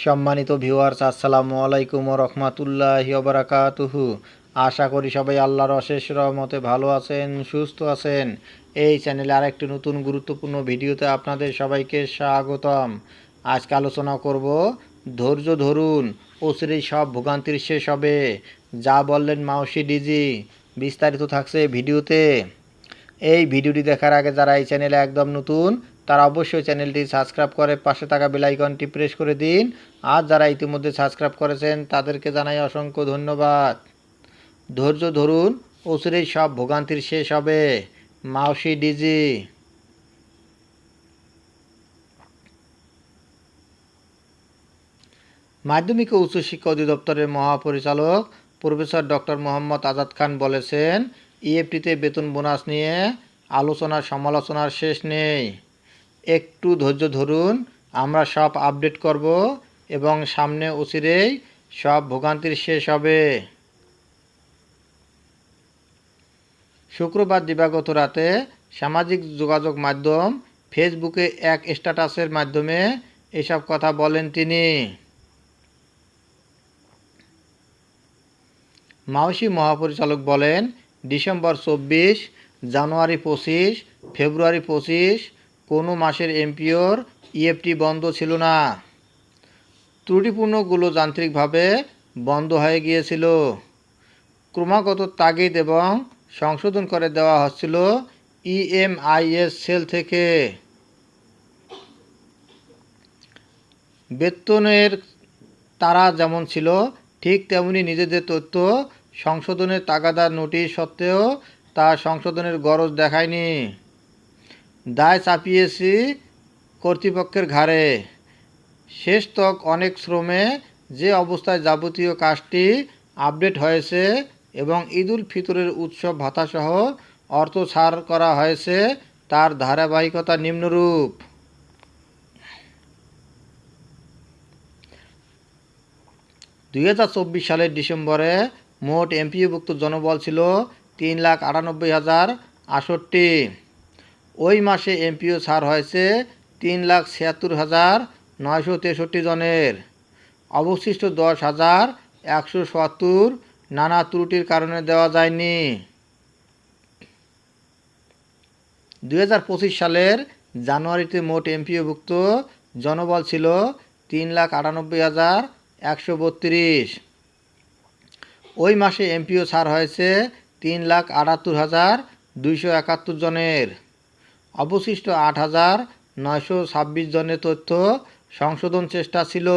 সম্মানিত ভিউয়ার্স, আসসালামু আলাইকুম ওয়া রাহমাতুল্লাহি ওয়া বারাকাতুহু। আশা করি সবাই আল্লাহর অশেষ রহমতে ভালো আছেন, সুস্থ আছেন। এই চ্যানেলে আরেকটি নতুন গুরুত্বপূর্ণ ভিডিওতে আপনাদের সবাইকে স্বাগতম। আজকে আলোচনা করব ধৈর্য ধরুন, অচিরেই সব ভোগান্তির শেষ হবে, যা বললেন মাউসি ডিজি। বিস্তারিত থাকছে ভিডিওতে। এই ভিডিওটি দেখার আগে যারা এই চ্যানেলে একদম নতুন তারা অবশ্যই চ্যানেলটি সাবস্ক্রাইব করে পাশে থাকা বেল আইকনটি প্রেস করে দিন। আর যারা ইতিমধ্যে সাবস্ক্রাইব করেছেন তাদেরকে জানাই অসংখ্য ধন্যবাদ। ধৈর্য ধরুন, অচিরেই সব ভোগান্তির শেষ হবে, মাউসি ডিজি। মাধ্যমিক ও উচ্চশিক্ষা অধিদপ্তরের মহাপরিচালক প্রফেসর ডক্টর মোহাম্মদ আজাদ খান বলেছেন, ইএফটিতে বেতন বোনাস নিয়ে আলোচনার সমালোচনার শেষ নেই। একটু ধৈর্য ধরুন, আমরা সব আপডেট করব এবং সামনে অচিরেই সব ভোগান্তির শেষ হবে। শুক্রবার দিবাগত রাতে সামাজিক যোগাযোগ মাধ্যম ফেসবুকে এক স্ট্যাটাসের মাধ্যমে এসব কথা বলেন তিনি। মাউসি মহাপরিচালক বলেন, ডিসেম্বর 24, জানুয়ারি 25, ফেব্রুয়ারি 25 কোনো মাসের এমপিওর ইএফটি বন্ধ ছিল না। ত্রুটিপূর্ণগুলো যান্ত্রিকভাবে বন্ধ হয়ে গিয়েছিল। ক্রমাগত তাগিদ এবং সংশোধন করে দেওয়া হচ্ছিল ইএমআইএস সেল থেকে। বেতনের তারা যেমন ছিল, ঠিক তেমনি নিজেদের তথ্য সংশোধনের তাগাদার নোটিশ সত্ত্বেও তা সংশোধনের গরজ দেখায়নি। দায় চাপিয়েছি কর্তৃপক্ষের ঘাড়ে। শেষ তক অনেক শ্রমে যে অবস্থায় যাবতীয় কাজটি আপডেট হয়েছে এবং ঈদুল ফিতরের উৎসব ভাতাসহ অর্থ ছাড় করা হয়েছে, তার ধারাবাহিকতা নিম্নরূপ। 2024 সালের ডিসেম্বরে মোট এমপিওভুক্ত জনবল ছিল 3,98,068। ওই মাসে এমপিও ছাড় হয়েছে 3,76,963 জনের। অবশিষ্ট 10,170 নানা ত্রুটির কারণে দেওয়া যায়নি। 2025 সালের জানুয়ারিতে মোট এমপিওভুক্ত জনবল ছিল 3,98,132। ওই মাসে এমপিও ছাড় হয়েছে 3,78,271 জনের। অবশিষ্ট 8,926 জনের তথ্য সংশোধন চেষ্টা ছিল,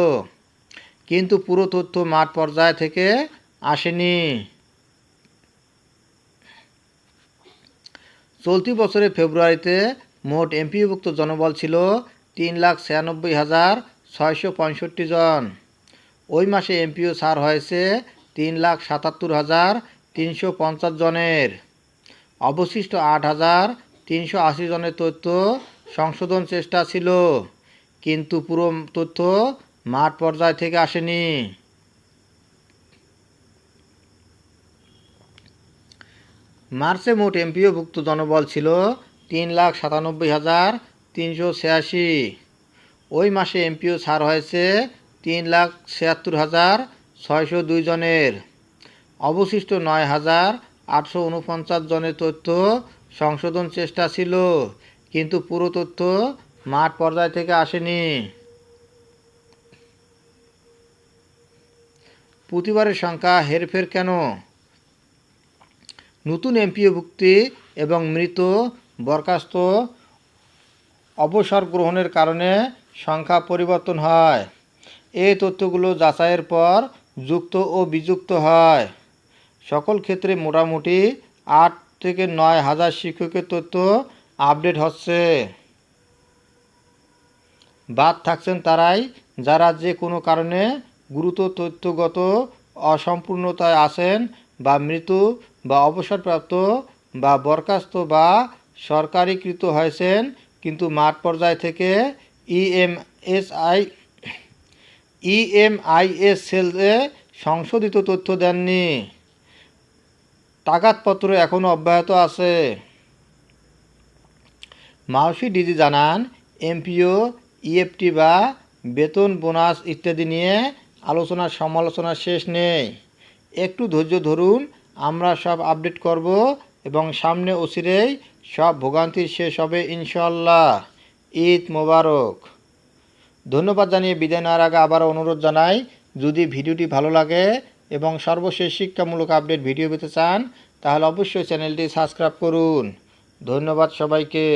কিন্তু পুরো তথ্য মাঠ পর্যায় থেকে আসেনি। চলতি বছরের ফেব্রুয়ারিতে মোট এমপিওভুক্ত জনবল ছিল 3,96,665 জন। ওই মাসে এমপিও ছাড় হয়েছে 3,77,350 জনের। অবশিষ্ট 8,380 জনের তথ্য সংশোধন চেষ্টা ছিল, কিন্তু পুরো তথ্য মাঠ পর্যায় থেকে আসেনি। মার্চে মোট এমপিওভুক্ত জনবল ছিল 3,97,386। ওই মাসে এমপিও ছাড় হয়েছে 3,76,602 জনের। অবশিষ্ট 9,849 জনের তথ্য সংশোধন চেষ্টা ছিল, কিন্তু পুরো তথ্য মাঠ পর্যায় থেকে আসেনি। প্রতিবারের সংখ্যা হেরফের কেন? নতুন এমপিওভুক্তি এবং মৃত, বরখাস্ত, অবসর গ্রহণের কারণে সংখ্যা পরিবর্তন হয়। এই তথ্যগুলো যাচাইয়ের পর যুক্ত ও বিযুক্ত হয়। সকল ক্ষেত্রে মোটামুটি 8 থেকে 9 হাজার শিক্ষকের তথ্য আপডেট হচ্ছে। বাদ থাকছেন তারাই যারা যে কোনো কারণে গুরুতর তথ্যগত অসম্পূর্ণতায় আছেন, বা মৃত, বা অবসরপ্রাপ্ত, বা বরখাস্ত, বা সরকারিকৃত হয়েছেন, কিন্তু মাঠ পর্যায় থেকে ইএমআইএস সেলে সংশোধিত তথ্য দেননি। তাগাদপত্র এখনও অব্যাহত আছে। মাউসি ডিজি জানান, এমপিও, ইএফটি বা বেতন বোনাস ইত্যাদি নিয়ে আলোচনা সমালোচনা শেষ নেই। একটু ধৈর্য ধরুন, আমরা সব আপডেট করব এবং সামনে অচিরেই সব ভোগান্তির শেষ হবে ইনশাআল্লাহ। ঈদ মোবারক। ধন্যবাদ জানিয়ে বিদায় নেওয়ার আগে আবারও অনুরোধ জানাই, যদি ভিডিওটি ভালো লাগে এবং সর্বশেষ শিক্ষামূলক আপডেট ভিডিও পেতে চান তাহলে অবশ্যই চ্যানেলটি সাবস্ক্রাইব করুন। ধন্যবাদ সবাইকে।